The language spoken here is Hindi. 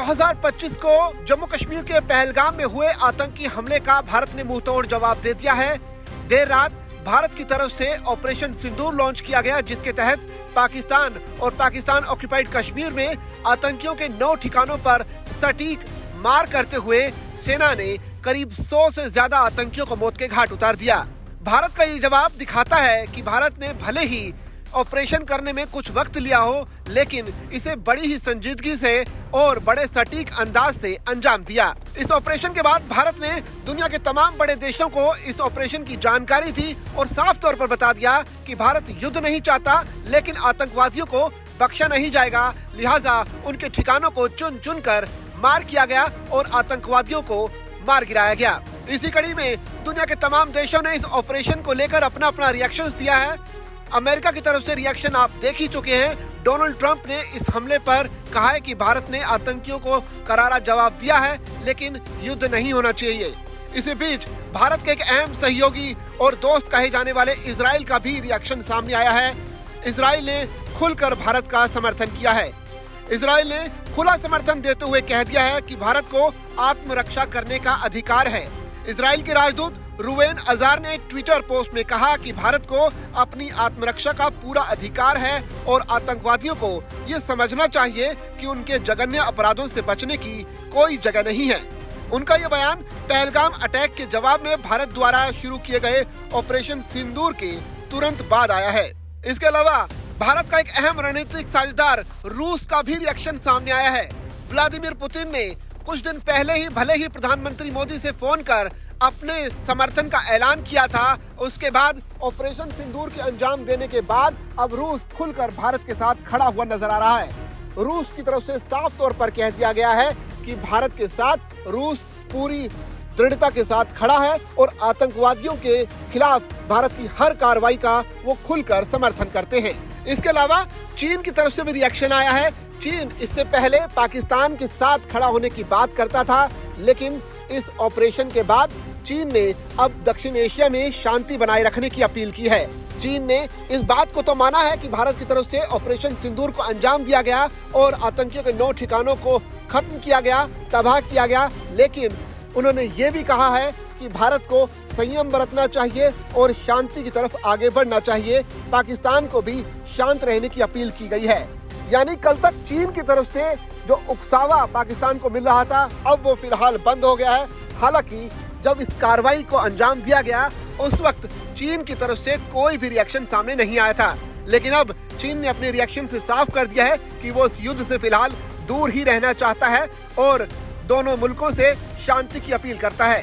2025 को जम्मू कश्मीर के पहलगाम में हुए आतंकी हमले का भारत ने मुंहतोड़ जवाब दे दिया है। देर रात भारत की तरफ से ऑपरेशन सिंदूर लॉन्च किया गया, जिसके तहत पाकिस्तान और पाकिस्तान ऑक्युपाइड कश्मीर में आतंकियों के 9 ठिकानों पर सटीक मार करते हुए सेना ने करीब 100 से ज्यादा आतंकियों को मौत के घाट उतार दिया। भारत का ये जवाब दिखाता है कि भारत ने भले ही ऑपरेशन करने में कुछ वक्त लिया हो, लेकिन इसे बड़ी ही संजीदगी से और बड़े सटीक अंदाज से अंजाम दिया। इस ऑपरेशन के बाद भारत ने दुनिया के तमाम बड़े देशों को इस ऑपरेशन की जानकारी दी और साफ तौर पर बता दिया कि भारत युद्ध नहीं चाहता, लेकिन आतंकवादियों को बख्शा नहीं जाएगा। लिहाजा उनके ठिकानों को चुन चुन कर मार किया गया और आतंकवादियों को मार गिराया गया। इसी कड़ी में दुनिया के तमाम देशों ने इस ऑपरेशन को लेकर अपना अपना रिएक्शन दिया है। अमेरिका की तरफ से रिएक्शन आप देख ही चुके हैं। डोनाल्ड ट्रंप ने इस हमले पर कहा है कि भारत ने आतंकियों को करारा जवाब दिया है, लेकिन युद्ध नहीं होना चाहिए। इसी बीच भारत के एक अहम सहयोगी और दोस्त कहे जाने वाले इजराइल का भी रिएक्शन सामने आया है। इजराइल ने खुलकर भारत का समर्थन किया है। इजराइल ने खुला समर्थन देते हुए कह दिया है कि भारत को आत्मरक्षा करने का अधिकार है। इजराइल के राजदूत रुवेन अजार ने ट्विटर पोस्ट में कहा कि भारत को अपनी आत्मरक्षा का पूरा अधिकार है और आतंकवादियों को ये समझना चाहिए कि उनके जघन्य अपराधों से बचने की कोई जगह नहीं है। उनका ये बयान पहलगाम अटैक के जवाब में भारत द्वारा शुरू किए गए ऑपरेशन सिंदूर के तुरंत बाद आया है। इसके अलावा भारत का एक अहम रणनीतिक साझेदार रूस का भी रिएक्शन सामने आया है। व्लादिमीर पुतिन ने कुछ दिन पहले ही भले ही प्रधानमंत्री मोदी से फोन कर अपने समर्थन का ऐलान किया था, उसके बाद ऑपरेशन सिंदूर के अंजाम देने के बाद अब रूस खुलकर भारत के साथ खड़ा हुआ नजर आ रहा है। रूस की तरफ से साफ तौर पर कह दिया गया है कि भारत के साथ रूस पूरी दृढ़ता के साथ खड़ा है और आतंकवादियों के खिलाफ भारत की हर कार्रवाई का वो खुलकर समर्थन करते हैं। इसके अलावा चीन की तरफ से भी रिएक्शन आया है। चीन इससे पहले पाकिस्तान के साथ खड़ा होने की बात करता था, लेकिन इस ऑपरेशन के बाद चीन ने अब दक्षिण एशिया में शांति बनाए रखने की अपील की है। चीन ने इस बात को तो माना है कि भारत की तरफ से ऑपरेशन सिंदूर को अंजाम दिया गया और आतंकियों के 9 ठिकानों को खत्म किया गया, तबाह किया गया, लेकिन उन्होंने ये भी कहा है कि भारत को संयम बरतना चाहिए और शांति की तरफ आगे बढ़ना चाहिए। पाकिस्तान को भी शांत रहने की अपील की गई है। यानी कल तक चीन की तरफ से जो उकसावा पाकिस्तान को मिल रहा था, अब वो फिलहाल बंद हो गया है। हालांकि जब इस कार्रवाई को अंजाम दिया गया उस वक्त चीन की तरफ से कोई भी रिएक्शन सामने नहीं आया था, लेकिन अब चीन ने अपने रिएक्शन से साफ कर दिया है कि वो इस युद्ध से फिलहाल दूर ही रहना चाहता है और दोनों मुल्कों से शांति की अपील करता है।